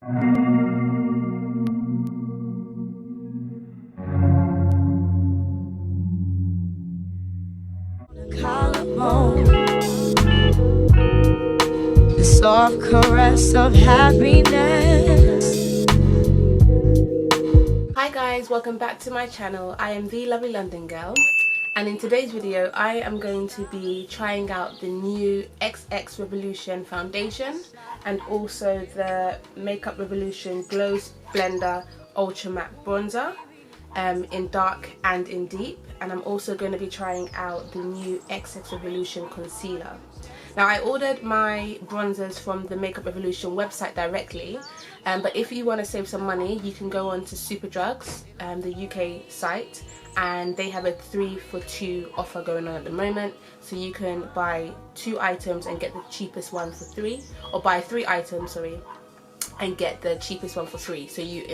The soft caress of happiness. Hi guys, welcome back to my channel. I am the lovely London girl, and in today's video I am going to be trying out the new XX Revolution foundation and also the Makeup Revolution Glow Splendour Ultra Matte Bronzer in dark and in deep, and I'm also going to be trying out the new XX Revolution concealer. Now, I ordered my bronzers from the Makeup Revolution website directly, but if you want to save some money, you can go on to Superdrugs, the UK site, and they have a 3 for 2 offer going on at the moment. So you can buy 2 items and get the cheapest one for 3, or buy 3 items, sorry, and get the cheapest one for 3. So you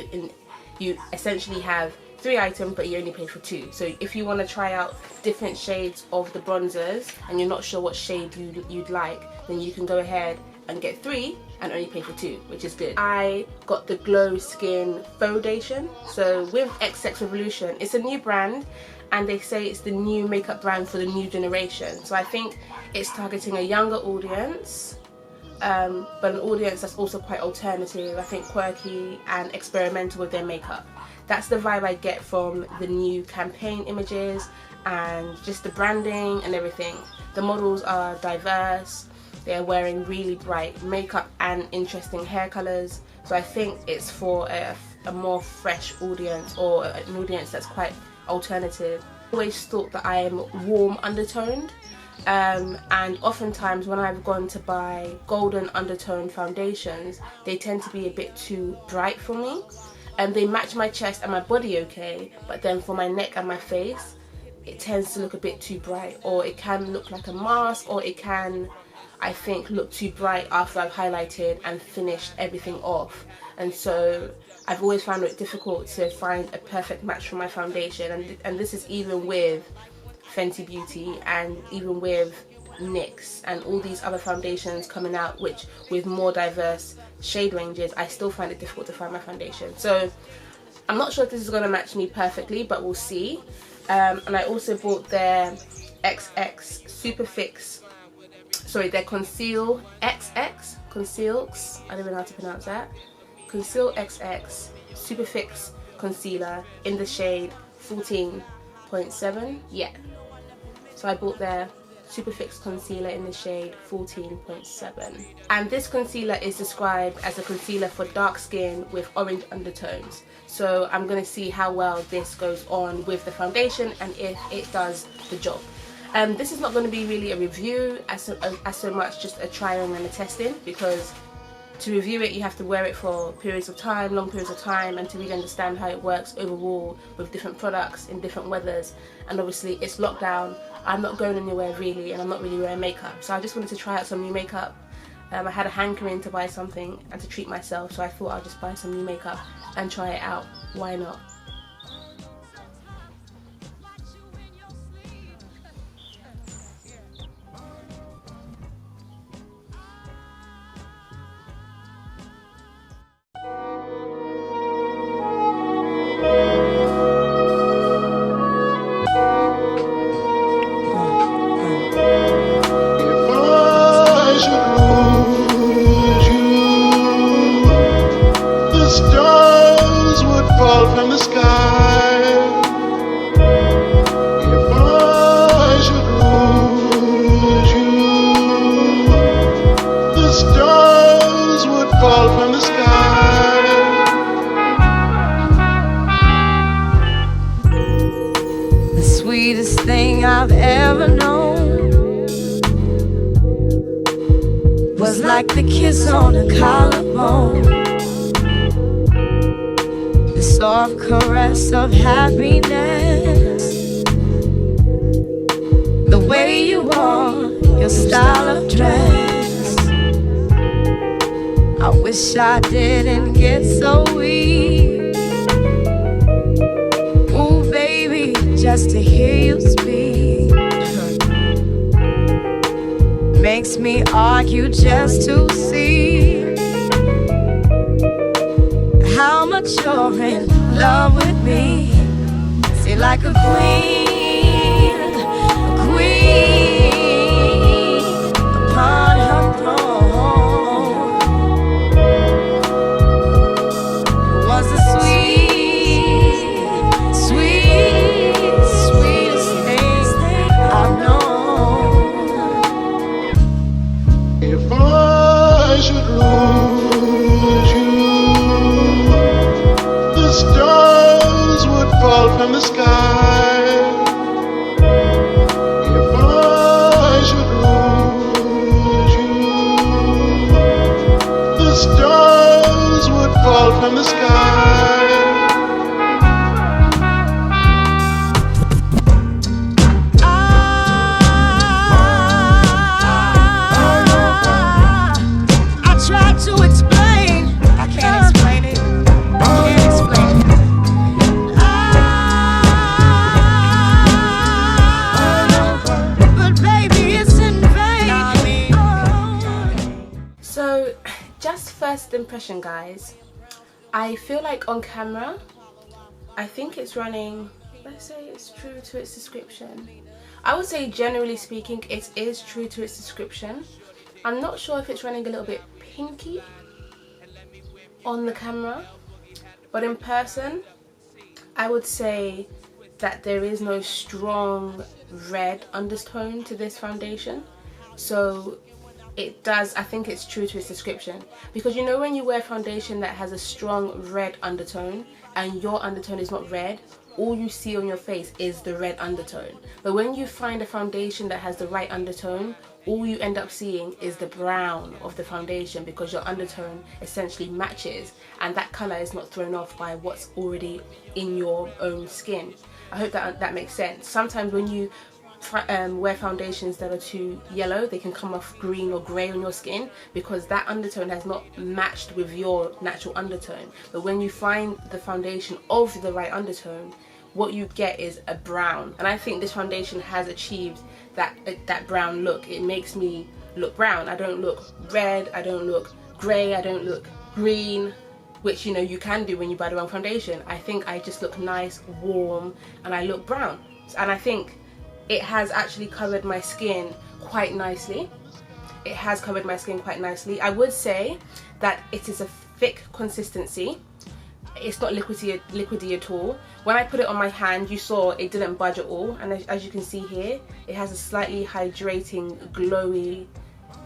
essentially have 3 items, but you only pay for 2. So if you want to try out different shades of the bronzers and you're not sure what shade you'd like, then you can go ahead and get 3 and only pay for 2, which is good. I got the Glow Skin Foundation. So with XX Revolution, it's a new brand, and they say it's the new makeup brand for the new generation. So I think it's targeting a younger audience, but an audience that's also quite alternative, I think quirky and experimental with their makeup. That's the vibe I get from the new campaign images and just the branding and everything. The models are diverse, they're wearing really bright makeup and interesting hair colours, so I think it's for a more fresh audience, or an audience that's quite alternative. I always thought that I am warm undertoned, and oftentimes when I've gone to buy golden undertone foundations, they tend to be a bit too bright for me. And they match my chest and my body okay, but then for my neck and my face, it tends to look a bit too bright, or it can look like a mask, or it can, I think, look too bright after I've highlighted and finished everything off. And so I've always found it difficult to find a perfect match for my foundation, and this is even with Fenty Beauty and even with NYX and all these other foundations coming out, which with more diverse shade ranges, I still find it difficult to find my foundation. So I'm not sure if this is going to match me perfectly, but we'll see. And I also bought their XX Super Fix, sorry, their Conceal XX, Conceals, I don't even know how to pronounce that, Conceal XX Super Fix Concealer in the shade 14.7, yeah. So I bought their Super Fix Concealer in the shade 14.7. And this concealer is described as a concealer for dark skin with orange undertones. So I'm going to see how well this goes on with the foundation and if it does the job. This is not going to be really a review as so much just a trying and a testing, because to review it you have to wear it for periods of time, long periods of time, and to really understand how it works overall with different products in different weathers. And obviously it's lockdown, I'm not going anywhere really, and I'm not really wearing makeup, so I just wanted to try out some new makeup. I had a hankering to buy something and to treat myself, so I thought I'd just buy some new makeup and try it out. Why not? From the sky, if I should lose you, the stars would fall from the sky. The sweetest thing I've ever known was like the kiss on a collarbone. The soft caress of happiness. The way you walk, your style of dress. I wish I didn't get so weak. Ooh, baby, just to hear you speak makes me argue just to see much you're in love with me. Say like a queen upon her throne. It was the sweetest thing I've known. If I should lose you, the stars would fall from the sky. If I should lose you, the stars would fall from the sky. I tried to explain, I can't explain it. I can't explain it. But baby, it's in vain. So, just first impression, guys. I feel like on camera, I think it's running, let's say it's true to its description. I would say generally speaking, it is true to its description. I'm not sure if it's running a little bit pinky on the camera, but in person, I would say that there is no strong red undertone to this foundation. So it does, I think it's true to its description, because you know when you wear foundation that has a strong red undertone and your undertone is not red, all you see on your face is the red undertone. But when you find a foundation that has the right undertone, all you end up seeing is the brown of the foundation, because your undertone essentially matches and that colour is not thrown off by what's already in your own skin. I hope that makes sense. Sometimes when you wear foundations that are too yellow, they can come off green or grey on your skin because that undertone has not matched with your natural undertone. But when you find the foundation of the right undertone, what you get is a brown, and I think this foundation has achieved that brown look. It makes me look brown. I don't look red, I don't look grey, I don't look green, which you know you can do when you buy the wrong foundation. I think I just look nice, warm, and I look brown, and I think it has actually covered my skin quite nicely. It has covered my skin quite nicely. I would say that it is a thick consistency. It's not liquidy at all. When I put it on my hand, you saw it didn't budge at all, and as you can see here, it has a slightly hydrating, glowy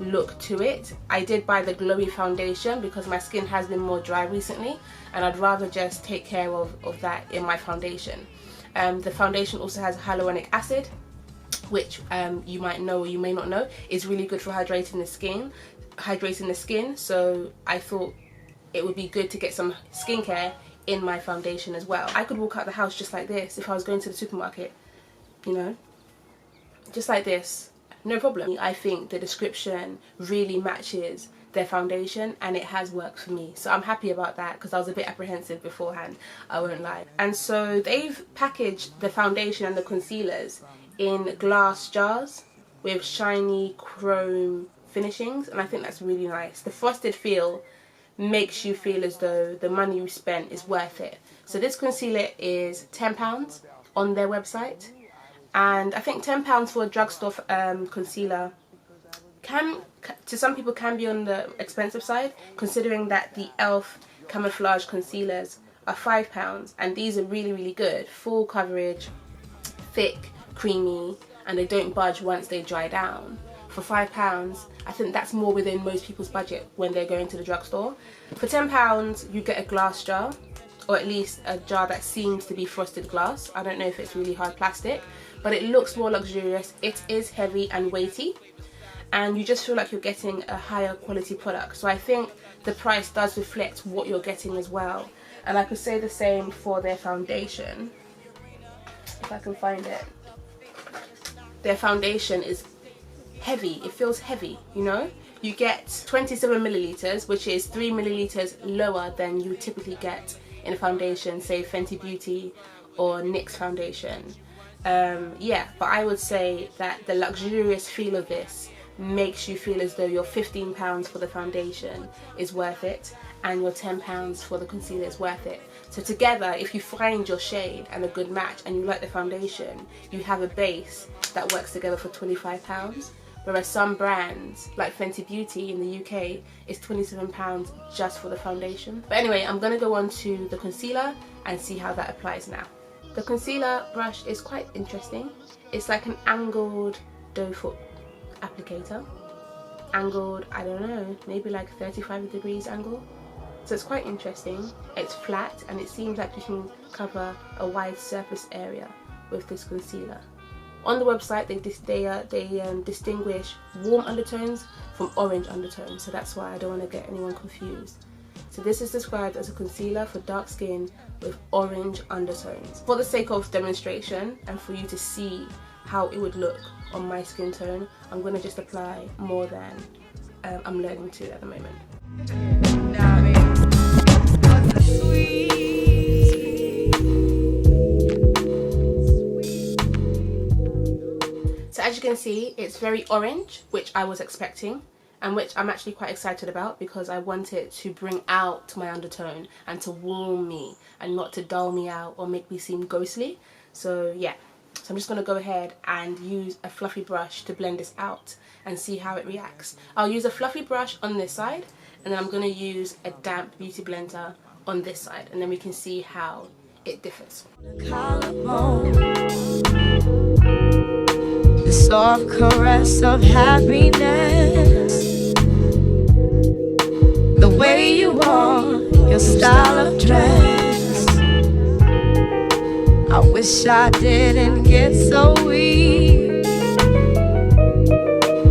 look to it. I did buy the glowy foundation because my skin has been more dry recently, and I'd rather just take care of that in my foundation. The foundation also has hyaluronic acid, which you might know or you may not know is really good for hydrating the skin. So I thought it would be good to get some skincare in my foundation as well. I could walk out the house just like this if I was going to the supermarket, you know, just like this, no problem. I think the description really matches their foundation and it has worked for me, so I'm happy about that because I was a bit apprehensive beforehand, I won't lie. And so they've packaged the foundation and the concealers in glass jars with shiny chrome finishings, and I think that's really nice. The frosted feel makes you feel as though the money you spent is worth it. So this concealer is £10 on their website, and I think £10 for a drugstore concealer can, to some people, can be on the expensive side, considering that the e.l.f. camouflage concealers are £5, and these are really good, full coverage, thick, creamy, and they don't budge once they dry down. For £5, I think that's more within most people's budget when they're going to the drugstore. For £10 you get a glass jar, or at least a jar that seems to be frosted glass. I don't know if it's really hard plastic, but it looks more luxurious. It is heavy and weighty, and you just feel like you're getting a higher quality product. So I think the price does reflect what you're getting as well. And I could say the same for their foundation, if I can find it. Their foundation is heavy. It feels heavy, you know. You get 27 milliliters, which is 3 milliliters lower than you typically get in a foundation, say Fenty Beauty or NYX foundation. Yeah, but I would say that the luxurious feel of this makes you feel as though your £15 for the foundation is worth it. and your £10 for the concealer is worth it. So together, if you find your shade and a good match and you like the foundation, you have a base that works together for £25. Whereas some brands like Fenty Beauty in the UK is £27 just for the foundation. But anyway, I'm going to go on to the concealer and see how that applies now. The concealer brush is quite interesting. It's like an angled doe foot applicator. Angled, I don't know, maybe like 35 degrees angle. So it's quite interesting. It's flat and it seems like you can cover a wide surface area with this concealer. On the website they distinguish warm undertones from orange undertones, so that's why I don't want to get anyone confused. So this is described as a concealer for dark skin with orange undertones. For the sake of demonstration and for you to see how it would look on my skin tone, I'm going to just apply more than I'm learning to at the moment. So as you can see, it's very orange, which I was expecting and which I'm actually quite excited about because I want it to bring out my undertone and to warm me and not to dull me out or make me seem ghostly. So yeah, so I'm just going to go ahead and use a fluffy brush to blend this out and see how it reacts. I'll use a fluffy brush on this side and then I'm going to use a damp beauty blender on this side, and then we can see how it differs. The soft caress of happiness, the way you walk, your style of dress. I wish I didn't get so weak.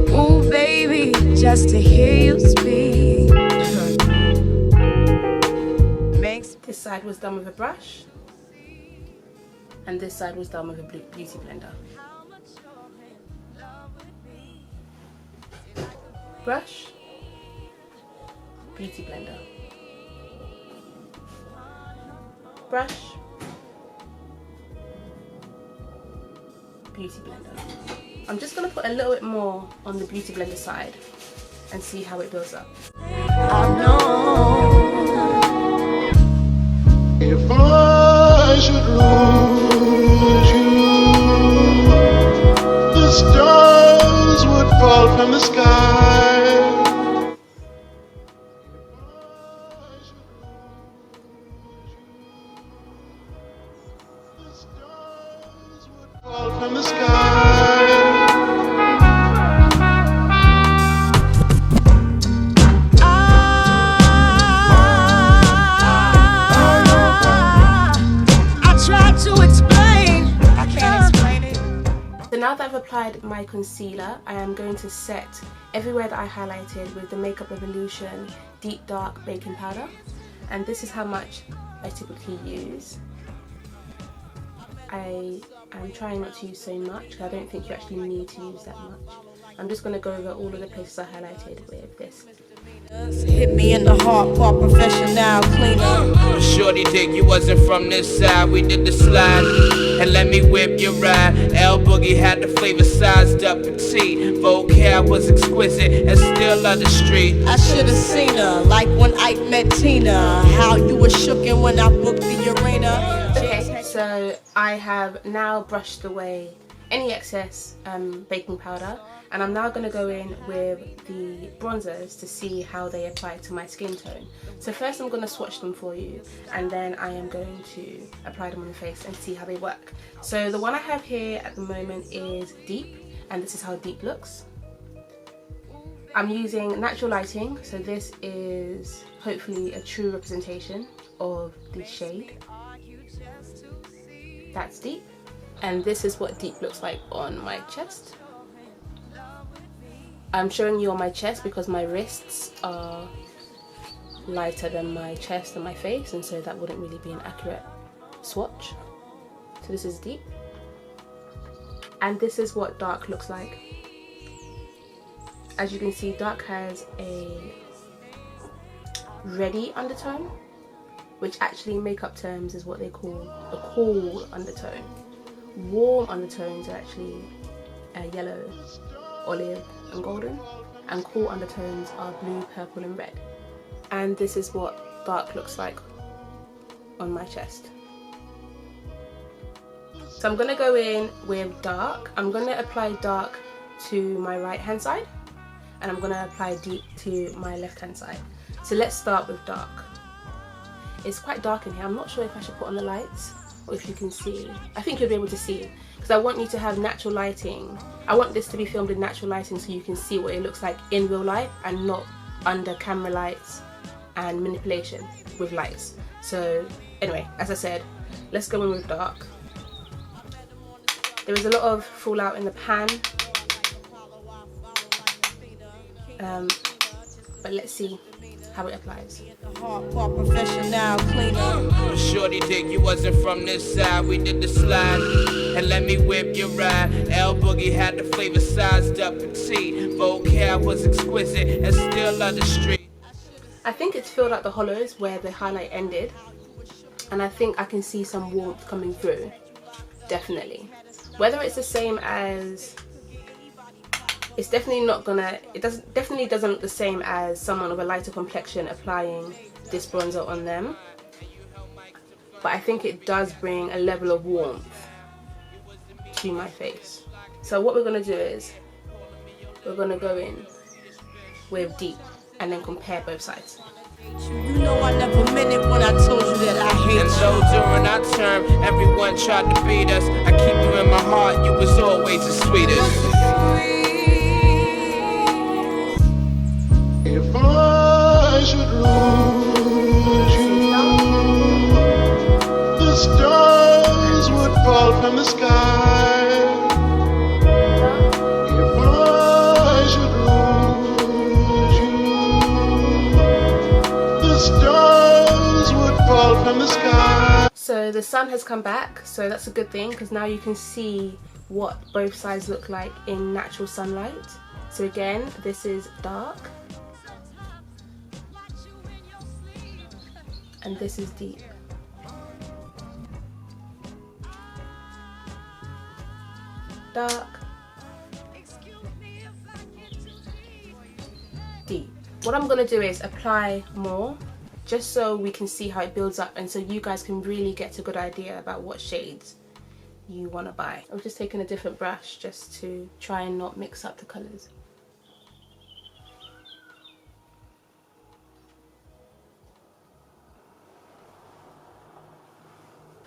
Ooh, baby, just to hear you speak. This side was done with a brush and this side was done with a beauty blender. Brush, beauty blender. Brush, beauty blender. I'm just going to put a little bit more on the beauty blender side and see how it builds up. I know. If I should lose you, the stars would fall from the sky. The stars would fall from the sky. Now that I've applied my concealer, I am going to set everywhere that I highlighted with the Makeup Revolution Deep Dark Baking Powder, and this is how much I typically use. I am trying not to use so much because I don't think you actually need to use that much. I'm just going to go over all of the places I highlighted with this. Hit me in the heart, part professional cleaner. Shorty dick, you wasn't from this side. We did the slide and let me whip your ride. L Boogie had the flavor sized up petite. Vocab was exquisite and still love the street. I should have seen her, like when Ike met Tina. How you were shookin' when I booked the arena. Okay, so I have now brushed away any excess baking powder, and I'm now going to go in with the bronzers to see how they apply to my skin tone. So first I'm going to swatch them for you, and then I am going to apply them on the face and see how they work. So the one I have here at the moment is Deep, and this is how Deep looks. I'm using natural lighting, so this is hopefully a true representation of the shade. That's Deep, and this is what Deep looks like on my chest. I'm showing you on my chest because my wrists are lighter than my chest and my face, and so that wouldn't really be an accurate swatch. So this is Deep, and this is what Dark looks like. As you can see, Dark has a reddy undertone, which actually in makeup terms is what they call a cool undertone. Warm undertones are actually yellow, olive and golden, and cool undertones are blue, purple and red. and this is what dark looks like on my chest. So I'm going to go in with dark. I'm going to apply dark to my right hand side, and I'm going to apply deep to my left hand side. So let's start with dark. It's quite dark in here. I'm not sure if I should put on the lights or if you can see. I think you'll be able to see, because I want you to have natural lighting. I want this to be filmed in natural lighting so you can see what it looks like in real life and not under camera lights and manipulation with lights. So anyway, as I said, let's go in with dark. There is a lot of fallout in the pan, but let's see how it applies. Shorty dick, you wasn't from this side. We did the slide and let me whip your ride. L Boogie had the flavor sized up and T. Vocab was exquisite and still on the street. I think it's filled out the hollows where the highlight ended, and I think I can see some warmth coming through. Definitely. Whether it's the same as, it's definitely not gonna, definitely doesn't look the same as someone with a lighter complexion applying this bronzer on them, but I think it does bring a level of warmth to my face. So what we're gonna do is we're gonna go in with deep and then compare both sides. You know I never meant it when I told you that I hate you. And though during our term everyone tried to beat us, I keep you in my heart, you was always the sweetest. If I should lose you, the stars would fall from the sky. If I should lose you, the stars would fall from the sky. So the sun has come back, so that's a good thing, because now you can see what both sides look like in natural sunlight. So again, this is dark and this is deep. Dark, deep. What I'm going to do is apply more, just so we can see how it builds up and so you guys can really get a good idea about what shades you want to buy. I'm just taking a different brush just to try and not mix up the colours.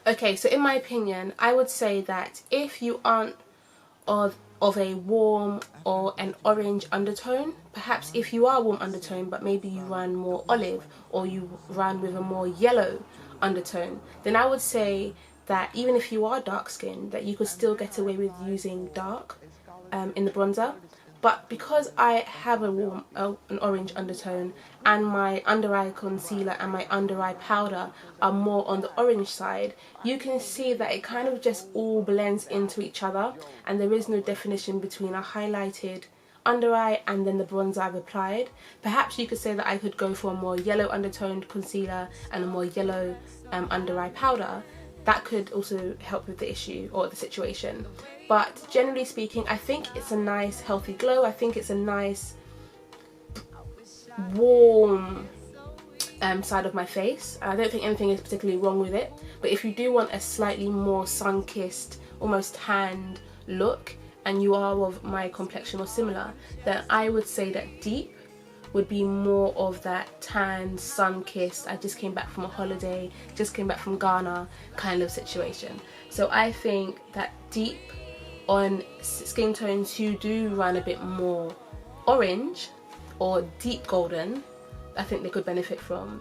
Okay, so in my opinion, I would say that if you aren't of a warm or an orange undertone, perhaps if you are warm undertone but maybe you run more olive or you run with a more yellow undertone, then I would say that even if you are dark skinned, that you could still get away with using dark in the bronzer. But because I have a warm, an orange undertone, and my under eye concealer and my under eye powder are more on the orange side, you can see that it kind of just all blends into each other, and there is no definition between a highlighted under eye and then the bronzer I've applied. Perhaps you could say that I could go for a more yellow undertoned concealer and a more yellow under eye powder. That could also help with the issue or the situation. But generally speaking, I think it's a nice healthy glow. I think it's a nice warm side of my face. I don't think anything is particularly wrong with it. But if you do want a slightly more sun-kissed, almost tanned look, and you are of my complexion or similar, then I would say that deep would be more of that tan, sun-kissed, I just came back from a holiday, just came back from Ghana kind of situation. So I think that deep on skin tones who do run a bit more orange or deep golden, I think they could benefit from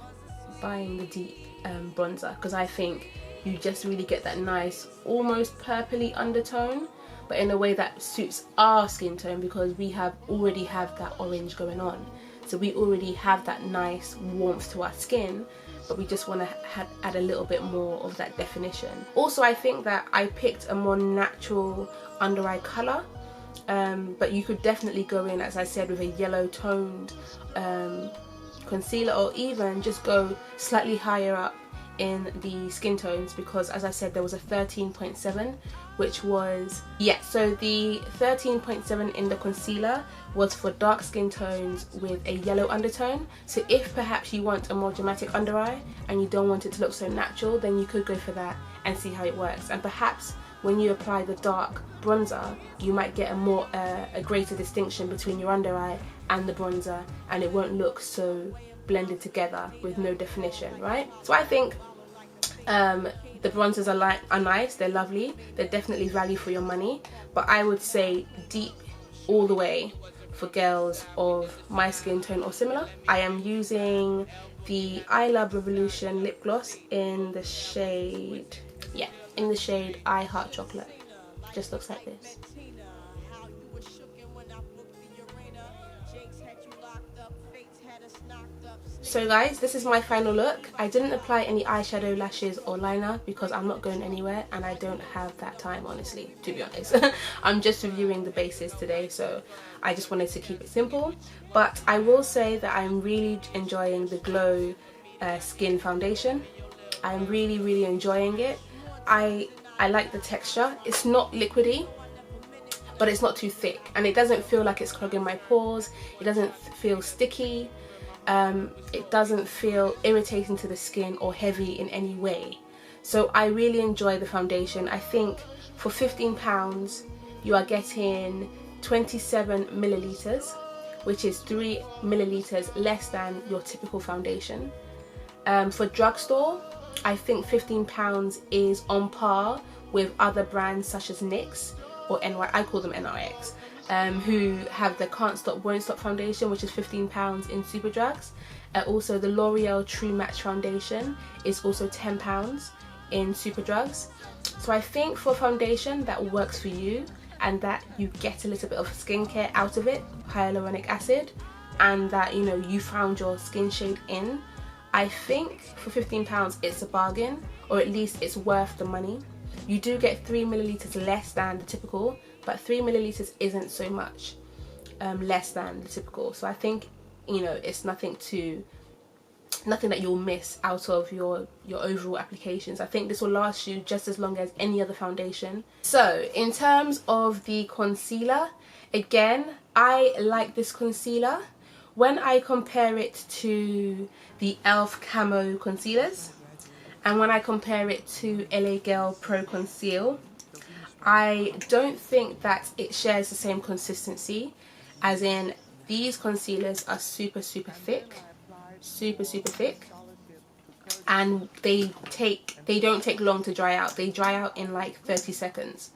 buying the deep bronzer, because I think you just really get that nice almost purpley undertone, but in a way that suits our skin tone, because we already have that orange going on. So we already have that nice warmth to our skin, but we just want to add a little bit more of that definition. Also, I think that I picked a more natural under eye colour, but you could definitely go in, as I said, with a yellow toned concealer, or even just go slightly higher up in the skin tones, because as I said, there was a 13.7, which was, yeah, so the 13.7 in the concealer was for dark skin tones with a yellow undertone. So if perhaps you want a more dramatic under eye and you don't want it to look so natural, then you could go for that and see how it works. And perhaps when you apply the dark bronzer, you might get a greater distinction between your under eye and the bronzer, and it won't look so blended together with no definition, right? So I think the bronzers are nice, they're lovely, they're definitely value for your money, but I would say deep all the way for girls of my skin tone or similar. I am using the Makeup Revolution lip gloss in the shade, yeah, in the shade I Heart Chocolate. Just looks like this. So guys, this is my final look. I didn't apply any eyeshadow, lashes or liner because I'm not going anywhere and I don't have that time, honestly, to be honest. I'm just reviewing the bases today, so I just wanted to keep it simple. But I will say that I'm really enjoying the Glow Skin Foundation. I'm really enjoying it. I like the texture. It's not liquidy, but it's not too thick, and it doesn't feel like it's clogging my pores. It doesn't feel sticky. It doesn't feel irritating to the skin or heavy in any way. So I really enjoy the foundation. I think for £15 you are getting 27 milliliters, which is 3 milliliters less than your typical foundation. For drugstore, I think £15 is on par with other brands such as NYX or NY, I call them NRX, who have the Can't Stop Won't Stop foundation, which is £15 in Superdrugs. Also the L'Oreal True Match foundation is also £10 in Superdrugs. So I think for foundation that works for you and that you get a little bit of skincare out of it, hyaluronic acid, and that, you know, you found your skin shade in, I think for £15 it's a bargain, or at least it's worth the money. You do get 3 milliliters less than the typical, but 3 milliliters isn't so much less than the typical. So I think, you know, it's nothing that you'll miss out of your overall applications. I think this will last you just as long as any other foundation. So in terms of the concealer, again, I like this concealer. When I compare it to the e.l.f. Camo concealers, and when I compare it to LA Girl Pro Conceal, I don't think that it shares the same consistency, as in these concealers are super thick, super thick, and they don't take long to dry out. They dry out in like 30 seconds,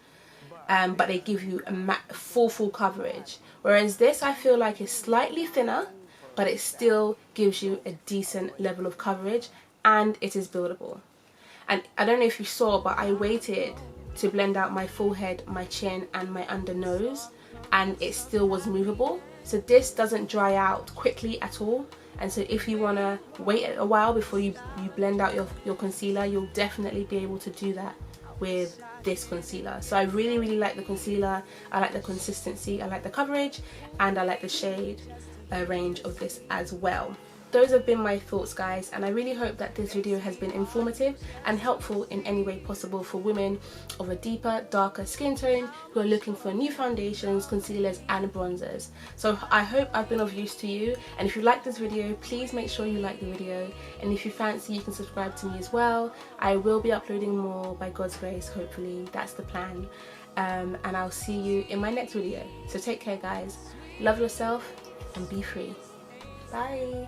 but they give you a full coverage. Whereas this, I feel like, is slightly thinner, but it still gives you a decent level of coverage, and it is buildable. And I don't know if you saw, but I waited to blend out my forehead, my chin and my under nose, and it still was movable. So this doesn't dry out quickly at all, and so if you want to wait a while before you blend out your concealer, you'll definitely be able to do that with this concealer. So I really like the concealer. I like the consistency, I like the coverage, and I like the shade range of this as well. Those have been my thoughts, guys, and I really hope that this video has been informative and helpful in any way possible for women of a deeper, darker skin tone who are looking for new foundations, concealers and bronzers. So I hope I've been of use to you, and if you like this video, please make sure you like the video, and if you fancy, you can subscribe to me as well. I will be uploading more by God's grace, hopefully, that's the plan, and I'll see you in my next video. So take care, guys, love yourself and be free. Bye.